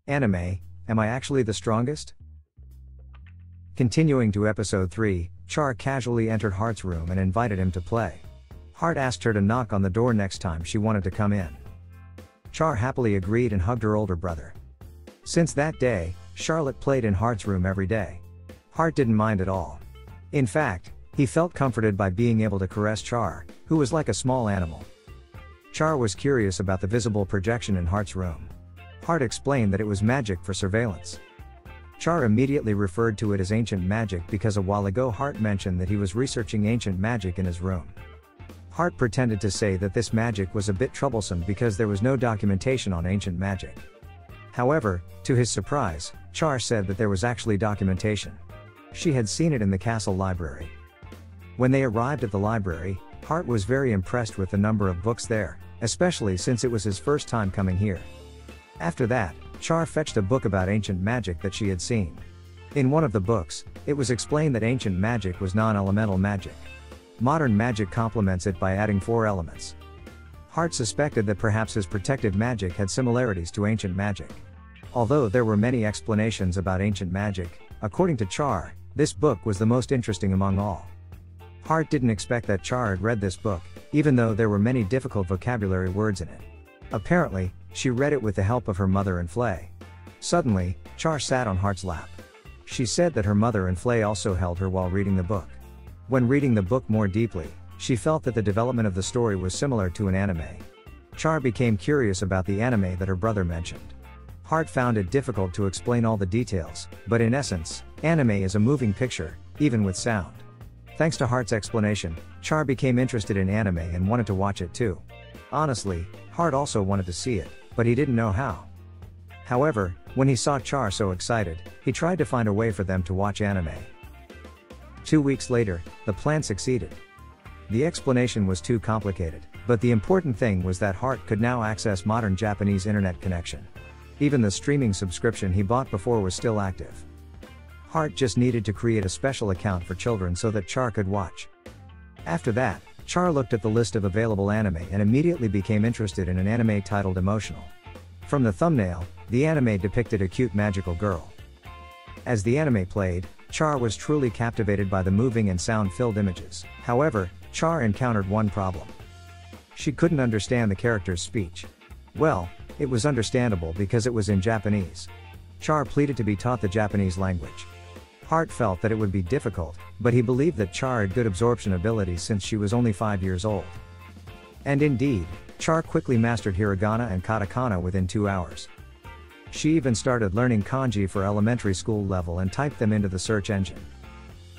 Anime, am I actually the strongest? Continuing to episode 3, Char casually entered Heart's room and invited him to play. Heart asked her to knock on the door next time she wanted to come in. Char happily agreed and hugged her older brother. Since that day, Charlotte played in Heart's room every day. Heart didn't mind at all. In fact, he felt comforted by being able to caress Char, who was like a small animal. Char was curious about the visible projection in Heart's room. Heart explained that it was magic for surveillance. Char immediately referred to it as ancient magic because a while ago Heart mentioned that he was researching ancient magic in his room. Heart pretended to say that this magic was a bit troublesome because there was no documentation on ancient magic. However, to his surprise, Char said that there was actually documentation. She had seen it in the castle library. When they arrived at the library, Heart was very impressed with the number of books there, especially since it was his first time coming here. After that, Char fetched a book about ancient magic that she had seen. In one of the books, it was explained that ancient magic was non-elemental magic. Modern magic complements it by adding 4 elements. Heart suspected that perhaps his protective magic had similarities to ancient magic. Although there were many explanations about ancient magic, according to Char, this book was the most interesting among all. Heart didn't expect that Char had read this book, even though there were many difficult vocabulary words in it. Apparently, she read it with the help of her mother and Flay. Suddenly, Char sat on Heart's lap. She said that her mother and Flay also held her while reading the book. When reading the book more deeply, she felt that the development of the story was similar to an anime. Char became curious about the anime that her brother mentioned. Heart found it difficult to explain all the details, but in essence, anime is a moving picture, even with sound. Thanks to Heart's explanation, Char became interested in anime and wanted to watch it too. Honestly, Heart also wanted to see it, but he didn't know how. However, when he saw Char so excited, he tried to find a way for them to watch anime. 2 weeks later, the plan succeeded. The explanation was too complicated, but the important thing was that Heart could now access modern Japanese internet connection. Even the streaming subscription he bought before was still active. Heart just needed to create a special account for children so that Char could watch. After that, Char looked at the list of available anime and immediately became interested in an anime titled Emotional. From the thumbnail, the anime depicted a cute magical girl. As the anime played, Char was truly captivated by the moving and sound-filled images. However, Char encountered one problem. She couldn't understand the character's speech. Well, it was understandable because it was in Japanese. Char pleaded to be taught the Japanese language. Heart felt that it would be difficult, but he believed that Char had good absorption abilities since she was only 5 years old. And indeed, Char quickly mastered hiragana and katakana within 2 hours. She even started learning kanji for elementary school level and typed them into the search engine.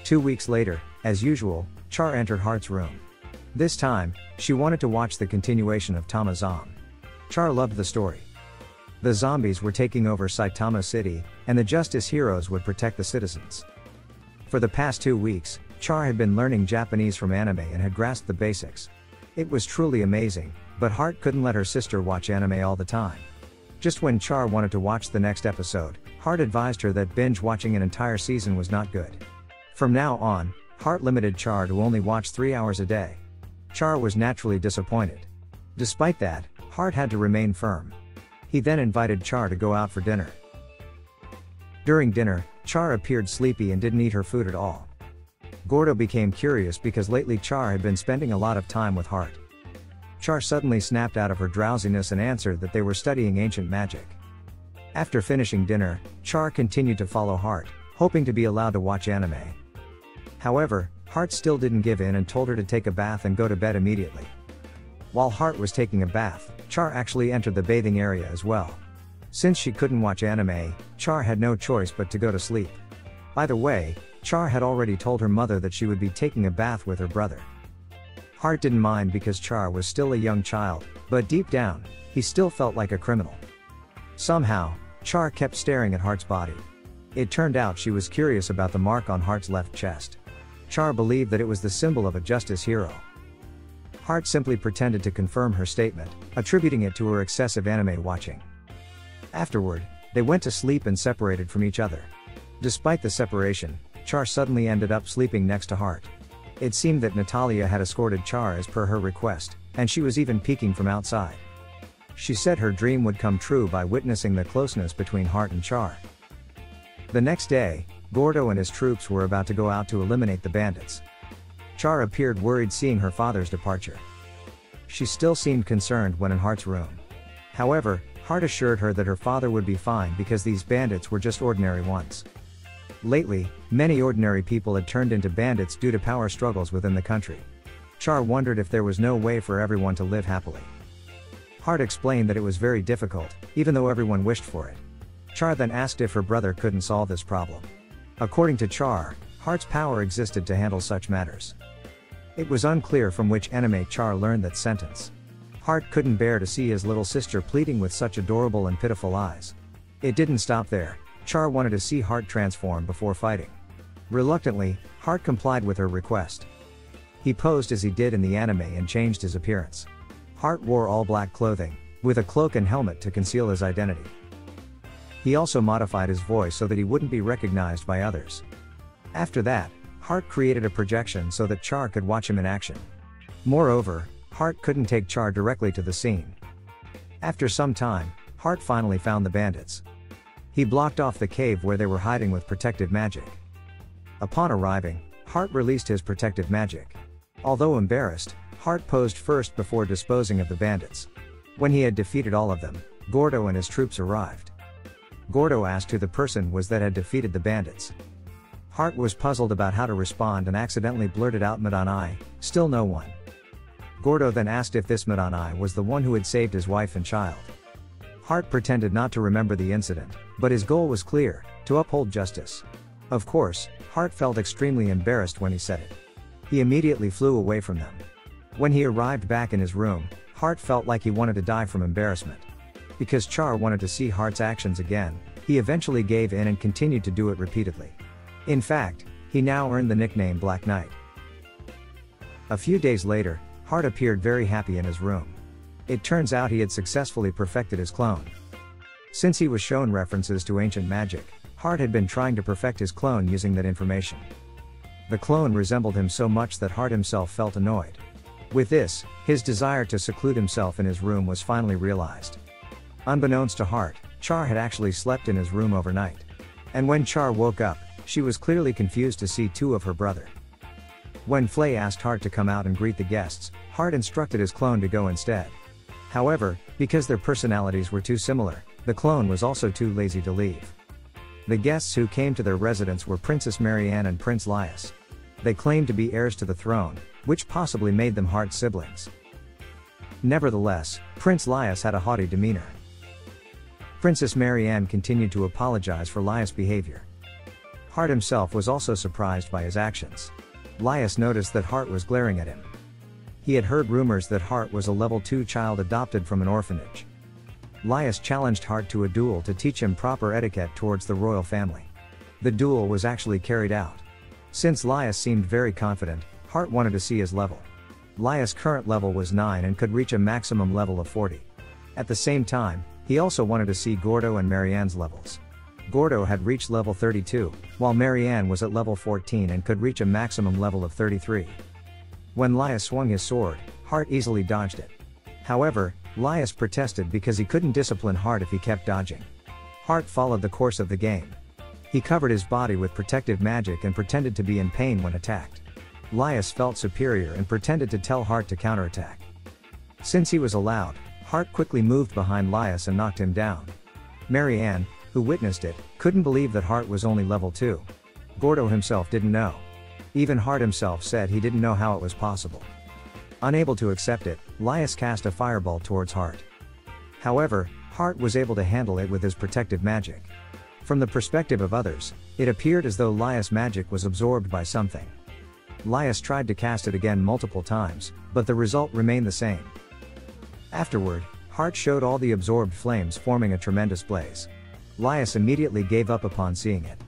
2 weeks later, as usual, Char entered Heart's room. This time, she wanted to watch the continuation of Tamazan. Char loved the story. The zombies were taking over Saitama City, and the justice heroes would protect the citizens. For the past 2 weeks, Char had been learning Japanese from anime and had grasped the basics. It was truly amazing, but Heart couldn't let her sister watch anime all the time. Just when Char wanted to watch the next episode, Heart advised her that binge watching an entire season was not good. From now on, Heart limited Char to only watch 3 hours a day. Char was naturally disappointed. Despite that, Heart had to remain firm. He then invited Char to go out for dinner. During dinner, Char appeared sleepy and didn't eat her food at all. Gordo became curious because lately Char had been spending a lot of time with Heart. Char suddenly snapped out of her drowsiness and answered that they were studying ancient magic. After finishing dinner, Char continued to follow Heart, hoping to be allowed to watch anime. However, Heart still didn't give in and told her to take a bath and go to bed immediately. While Heart was taking a bath, Char actually entered the bathing area as well. Since she couldn't watch anime, Char had no choice but to go to sleep. By the way, Char had already told her mother that she would be taking a bath with her brother. Heart didn't mind because Char was still a young child, but deep down, he still felt like a criminal. Somehow, Char kept staring at Heart's body. It turned out she was curious about the mark on Heart's left chest. Char believed that it was the symbol of a justice hero. Heart simply pretended to confirm her statement, attributing it to her excessive anime watching. Afterward, they went to sleep and separated from each other. Despite the separation, Char suddenly ended up sleeping next to Heart. It seemed that Natalia had escorted Char as per her request, and she was even peeking from outside. She said her dream would come true by witnessing the closeness between Hart and Char. The next day, Gordo and his troops were about to go out to eliminate the bandits. Char appeared worried seeing her father's departure. She still seemed concerned when in Hart's room. However, Hart assured her that her father would be fine because these bandits were just ordinary ones. Lately, many ordinary people had turned into bandits due to power struggles within the country. Char wondered if there was no way for everyone to live happily. Hart explained that it was very difficult, even though everyone wished for it. Char then asked if her brother couldn't solve this problem. According to Char, Hart's power existed to handle such matters. It was unclear from which anime Char learned that sentence. Hart couldn't bear to see his little sister pleading with such adorable and pitiful eyes. It didn't stop there. Char wanted to see Hart transform before fighting. Reluctantly, Hart complied with her request. He posed as he did in the anime and changed his appearance. Hart wore all black clothing, with a cloak and helmet to conceal his identity. He also modified his voice so that he wouldn't be recognized by others. After that, Hart created a projection so that Char could watch him in action. Moreover, Hart couldn't take Char directly to the scene. After some time, Hart finally found the bandits. He blocked off the cave where they were hiding with protective magic. Upon arriving, Hart released his protective magic. Although embarrassed, Hart posed first before disposing of the bandits. When he had defeated all of them, Gordo and his troops arrived. Gordo asked who the person was that had defeated the bandits. Hart was puzzled about how to respond and accidentally blurted out Madani, still no one. Gordo then asked if this Madani was the one who had saved his wife and child. Hart pretended not to remember the incident, but his goal was clear, to uphold justice. Of course, Hart felt extremely embarrassed when he said it. He immediately flew away from them. When he arrived back in his room, Hart felt like he wanted to die from embarrassment. Because Char wanted to see Hart's actions again, he eventually gave in and continued to do it repeatedly. In fact, he now earned the nickname Black Knight. A few days later, Hart appeared very happy in his room. It turns out he had successfully perfected his clone. Since he was shown references to ancient magic, Hart had been trying to perfect his clone using that information. The clone resembled him so much that Hart himself felt annoyed. With this, his desire to seclude himself in his room was finally realized. Unbeknownst to Hart, Char had actually slept in his room overnight. And when Char woke up, she was clearly confused to see two of her brother. When Flay asked Hart to come out and greet the guests, Hart instructed his clone to go instead. However, because their personalities were too similar, the clone was also too lazy to leave. The guests who came to their residence were Princess Marianne and Prince Lias. They claimed to be heirs to the throne, which possibly made them Hart's siblings. Nevertheless, Prince Lias had a haughty demeanor. Princess Marianne continued to apologize for Lias' behavior. Hart himself was also surprised by his actions. Lias noticed that Hart was glaring at him. He had heard rumors that Hart was a level 2 child adopted from an orphanage. Lias challenged Hart to a duel to teach him proper etiquette towards the royal family. The duel was actually carried out. Since Lias seemed very confident, Hart wanted to see his level. Lias' current level was 9 and could reach a maximum level of 40. At the same time, he also wanted to see Gordo and Marianne's levels. Gordo had reached level 32, while Marianne was at level 14 and could reach a maximum level of 33. When Lias swung his sword, Hart easily dodged it. However, Lias protested because he couldn't discipline Hart if he kept dodging. Hart followed the course of the game. He covered his body with protective magic and pretended to be in pain when attacked. Lias felt superior and pretended to tell Hart to counterattack. Since he was allowed, Hart quickly moved behind Lias and knocked him down. Marianne, who witnessed it, couldn't believe that Hart was only level 2. Gordo himself didn't know. Even Hart himself said he didn't know how it was possible. Unable to accept it, Lias cast a fireball towards Hart. However, Hart was able to handle it with his protective magic. From the perspective of others, it appeared as though Lias' magic was absorbed by something. Lias tried to cast it again multiple times, but the result remained the same. Afterward, Hart showed all the absorbed flames forming a tremendous blaze. Lias immediately gave up upon seeing it.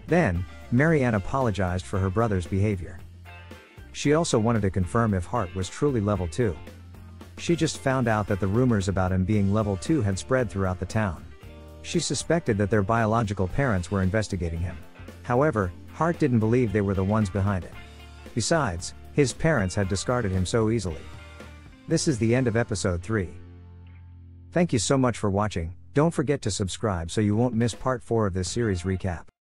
Then, Marianne apologized for her brother's behavior. She also wanted to confirm if Hart was truly level 2. She just found out that the rumors about him being level 2 had spread throughout the town. She suspected that their biological parents were investigating him. However, Hart didn't believe they were the ones behind it. Besides, his parents had discarded him so easily. This is the end of episode 3. Thank you so much for watching. Don't forget to subscribe so you won't miss part 4 of this series recap.